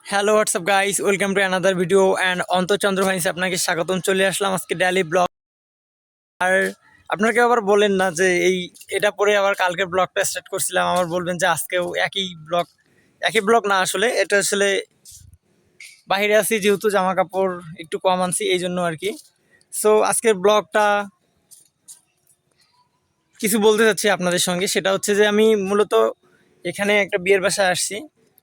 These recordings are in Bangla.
Hello WhatsApp guys, welcome to another video and অন্তর্চন্দ্র ভাইস আপনাকে স্বাগতম। চলে আসলাম আজকে ডেইলি ব্লগ। আর আপনাকে আবার বলেন না যে এটা পরে আবার কালকের ব্লগটা স্টার্ট করছিলাম, আবার বলবেন যে আজকেও একই ব্লগ না। আসলে এটা আসলে বাইরে আছি, যেহেতু জামা কাপড় একটু কম আনছি এই জন্য আর কি। সো আজকের ব্লগটা কিছু বলতে চাচ্ছি আপনাদের সঙ্গে, সেটা হচ্ছে যে আমি মূলত এখানে একটা বিয়ের বাসায় আসছি,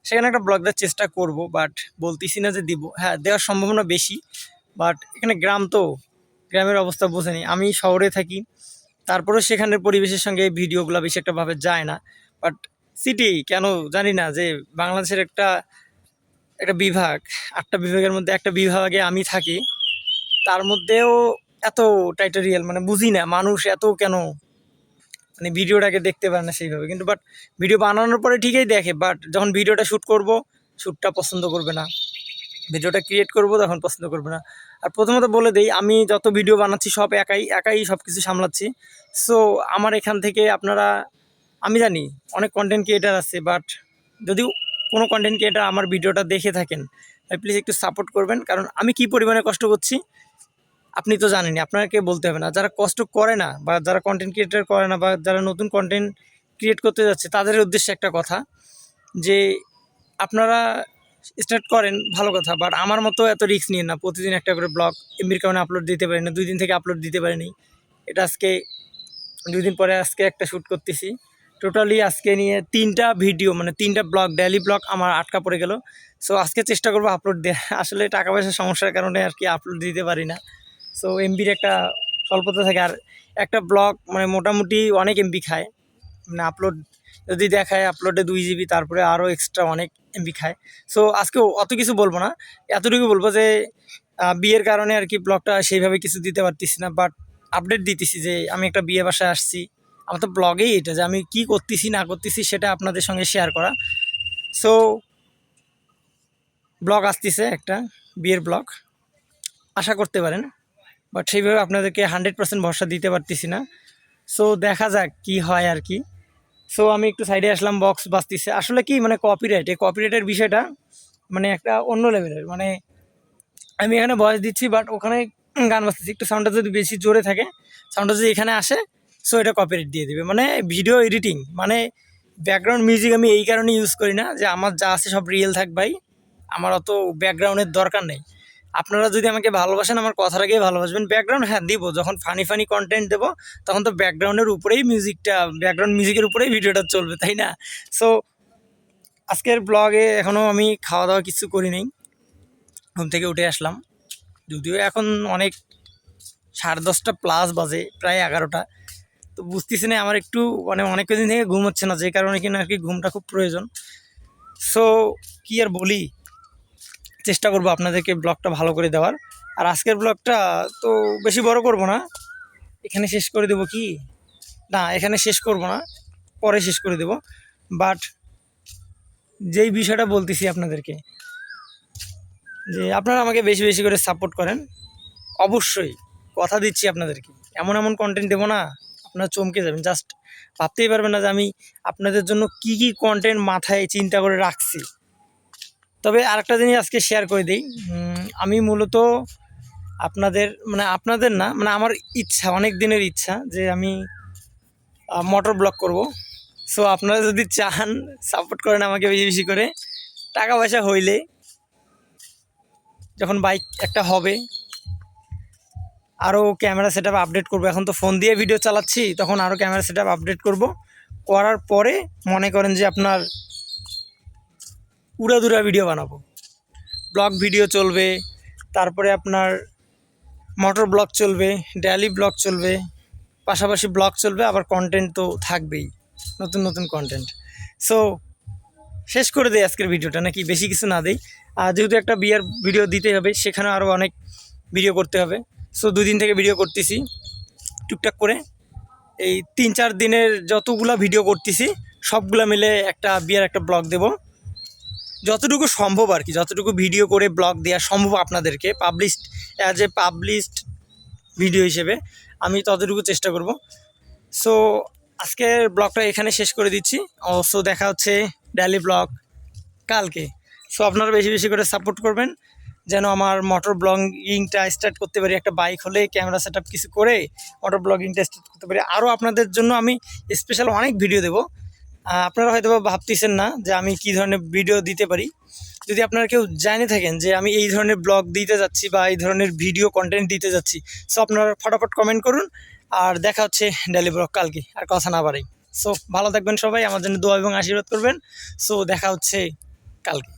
সেখানে একটা ব্লগ দেওয়ার চেষ্টা করব, বাট বলতেছি না যে দিব। হ্যাঁ, দেওয়ার সম্ভাবনা বেশি, বাট এখানে গ্রাম তো, গ্রামের অবস্থা বোঝেনি। আমি শহরে থাকি, তারপরেও সেখানের পরিবেশের সঙ্গে এই ভিডিওগুলো বেশি একটা ভাবে যায় না। বাট সিটি কেন জানি না, যে বাংলাদেশের একটা একটা বিভাগ, 8টা বিভাগের মধ্যে একটা বিভাগে আমি থাকি, তার মধ্যেও এত টাইটেরিয়াল, মানে বুঝি না মানুষ এত কেন মানে ভিডিওটাকে দেখতে পারে না সেইভাবে। কিন্তু বাট ভিডিও বানানোর পরে ঠিকই দেখে, বাট যখন ভিডিওটা শ্যুট করব, শ্যুটটা পছন্দ করবে না, ভিডিওটা ক্রিয়েট করব তখন পছন্দ করবে না। আর প্রথমত বলে দেই, আমি যত ভিডিও বানাচ্ছি সব একাই একাই সব কিছু সামলাচ্ছি। সো আমার এখান থেকে আপনারা, আমি জানি অনেক কন্টেন্ট ক্রিয়েটার আছে, বাট যদি কোনো কন্টেন্ট ক্রিয়েটার আমার ভিডিওটা দেখে থাকেন, প্লিজ একটু সাপোর্ট করবেন। কারণ আমি কি পরিমাণে কষ্ট করছি আপনি তো জানেনই, আপনাকে বলতে হবে না। যারা কষ্ট করে না, বা যারা কন্টেন্ট ক্রিয়েটার করে না, বা যারা নতুন কন্টেন্ট ক্রিয়েট করতে যাচ্ছে, তাদের উদ্দেশ্যে একটা কথা, যে আপনারা স্টার্ট করেন ভালো কথা, বাট আমার মতো এত রিস্ক নিয়ে না। প্রতিদিন একটা করে ব্লগ এমবির কারণে আপলোড দিতে পারি না, 2 দিন থেকে আপলোড দিতে পারিনি। এটা আজকে 2 দিন পরে আজকে একটা শ্যুট করতেছি। টোটালি আজকে নিয়ে 3টা ভিডিও, মানে 3টা ব্লগ, ডেইলি ব্লগ আমার আটকা পড়ে গেল। সো আজকে চেষ্টা করবো আপলোড দেওয়া। আসলে টাকা পয়সার সমস্যার কারণে আর কি আপলোড দিতে পারি না। সো এমবির একটা স্বল্পতা থাকে, আর একটা ব্লগ মানে মোটামুটি অনেক এমবি খায়, মানে আপলোড যদি দেখায় আপলোডে 2 জিবি, তারপরে আরও এক্সট্রা অনেক এমবি খায়। সো আজকেও অত কিছু বলবো না, এতটুকু বলবো যে বিয়ের কারণে আর কি ব্লগটা সেইভাবে কিছু দিতে পারতেছি না, বাট আপডেট দিতেছি যে আমি একটা বিয়ে বাসায় আসছি। আমার তো ব্লগেই এটা, যে আমি কি করতেছি না করতেছি সেটা আপনাদের সঙ্গে শেয়ার করা। সো ব্লগ আসতেছে একটা বিয়ের ব্লগ, আশা করতে পারেন, বাট সেইভাবে আপনাদেরকে 100% ভরসা দিতে পারতেছি না। সো দেখা যাক কি হয় আর কি। সো আমি একটু সাইডে আসলাম, বক্স বাজতেছে। আসলে কি মানে কপিরাইট, এই কপিরাইটের বিষয়টা মানে একটা অন্য লেভেলের। মানে আমি এখানে ভয়েস দিচ্ছি, বাট ওখানে গান বাজতেছি, একটু সাউন্ডটা যদি বেশি জোরে থাকে, সাউন্ডটা যদি এখানে আসে, সো এটা কপিরাইট দিয়ে দিবে। মানে ভিডিও এডিটিং, মানে ব্যাকগ্রাউন্ড মিউজিক আমি এই কারণে ইউজ করি না, যে আমার যা আছে সব রিয়েল থাক ভাই, আমার অত ব্যাকগ্রাউন্ডের দরকার নেই। আপনারা যদি আমাকে ভালোবাসেন, আমার কথাটাকেই ভালোবাসবেন। ব্যাকগ্রাউন্ড হ্যাঁ দিব, যখন ফানি ফানি কন্টেন্ট দেবো তখন তো ব্যাকগ্রাউন্ডের উপরেই মিউজিকটা, ব্যাকগ্রাউন্ড মিউজিকের উপরেই ভিডিওটা চলবে, তাই না? সো আজকের ব্লগে এখনও আমি খাওয়া দাওয়া কিছু করি নাই, ঘুম থেকে উঠে আসলাম। যদিও এখন অনেক 10:30 প্লাস বাজে, প্রায় 11টা। তো বুঝতেছি না, আমার একটু মানে অনেক কদিন থেকে ঘুম হচ্ছে না, যে কারণে কিনা আর কি ঘুমটা খুব প্রয়োজন। সো কি আর বলি, চেষ্টা করবো আপনাদেরকে ব্লগটা ভালো করে দেওয়ার। আর আজকের ব্লগটা তো বেশি বড় করব না, এখানে শেষ করে দেবো কি না, এখানে শেষ করব না, পরে শেষ করে দেব। বাট যেই বিষয়টা বলতেছি আপনাদেরকে, যে আপনারা আমাকে বেশি বেশি করে সাপোর্ট করেন। অবশ্যই কথা দিচ্ছি আপনাদেরকে, এমন এমন কন্টেন্ট দেবো না, আপনারা চমকে যাবেন। জাস্ট ভাবতেই পারবেন না যে আমি আপনাদের জন্য কি কি কন্টেন্ট মাথায় চিন্তা করে রাখছি। তবে আরেকটা জিনিস আজকে শেয়ার করে দিই, আমি মূলত আপনাদের না, মানে আমার ইচ্ছা, অনেক দিনের ইচ্ছা, যে আমি মোটর ব্লগ করব। সো আপনারা যদি চান, সাপোর্ট করেন আমাকে বেশি বেশি করে। টাকা পয়সা হইলে, যখন বাইক একটা হবে, আরও ক্যামেরা সেট আপ আপডেট করবো। এখন তো ফোন দিয়ে ভিডিও চালাচ্ছি, তখন আরও ক্যামেরা সেট আপ আপডেট করবো। করার পরে মনে করেন যে আপনার উড়াধুরা ভিডিও বানাবো, ব্লগ ভিডিও চলবে, তারপরে আপনার মোটর ব্লগ চলবে, ডেইলি ব্লগ চলবে, পাশাপাশি ব্লগ চলবে, আবার কন্টেন্ট তো থাকবেই, নতুন নতুন কন্টেন্ট। সো শেষ করে দেই আজকের ভিডিওটা, নাকি বেশি কিছু না দেই। আর যেহেতু একটা বিয়ের ভিডিও দিতে হবে, সেখানে আরও অনেক ভিডিও করতে হবে। সো 2 দিন থেকে ভিডিও করতেছি টুকটাক করে। এই 3-4 দিনের যতগুলা ভিডিও করতেছি, সবগুলা মিলে একটা বিয়ের একটা ব্লগ দেব, যতটুকু সম্ভব আর কি। যতটুকু ভিডিও করে ব্লগ দেওয়া সম্ভব আপনাদেরকে, পাবলিশড ভিডিও হিসেবে আমি ততটুকু চেষ্টা করব। সো আজকের ব্লগটা এখানে শেষ করে দিচ্ছি। সো দেখা হচ্ছে ডেইলি ব্লগ কালকে। সো আপনারা বেশি বেশি করে সাপোর্ট করবেন যেন আমার মোটর ব্লগিংটা স্টার্ট করতে পারি। একটা বাইক হলে ক্যামেরা সেট আপ কিছু করে মোটর ব্লগিংটা স্টার্ট করতে পারি। আরও আপনাদের জন্য আমি স্পেশাল অনেক ভিডিও দেবো। আপনারা হয়তো ভাবতেছেন না যে আমি কী ধরনের ভিডিও দিতে পারি। যদি আপনারা কেউ জেনে থাকেন যে আমি এই ধরনের ব্লগ দিতে যাচ্ছি বা এই ধরনের ভিডিও কন্টেন্ট দিতে যাচ্ছি, সো আপনারা ফটাফট কমেন্ট করুন। আর দেখা হচ্ছে ডেইলি ব্লগ কালকে, আর কথা না বাড়াই। সো ভালো থাকবেন সবাই, আমার জন্য দোয়া এবং আশীর্বাদ করবেন। সো দেখা হচ্ছে কালকে।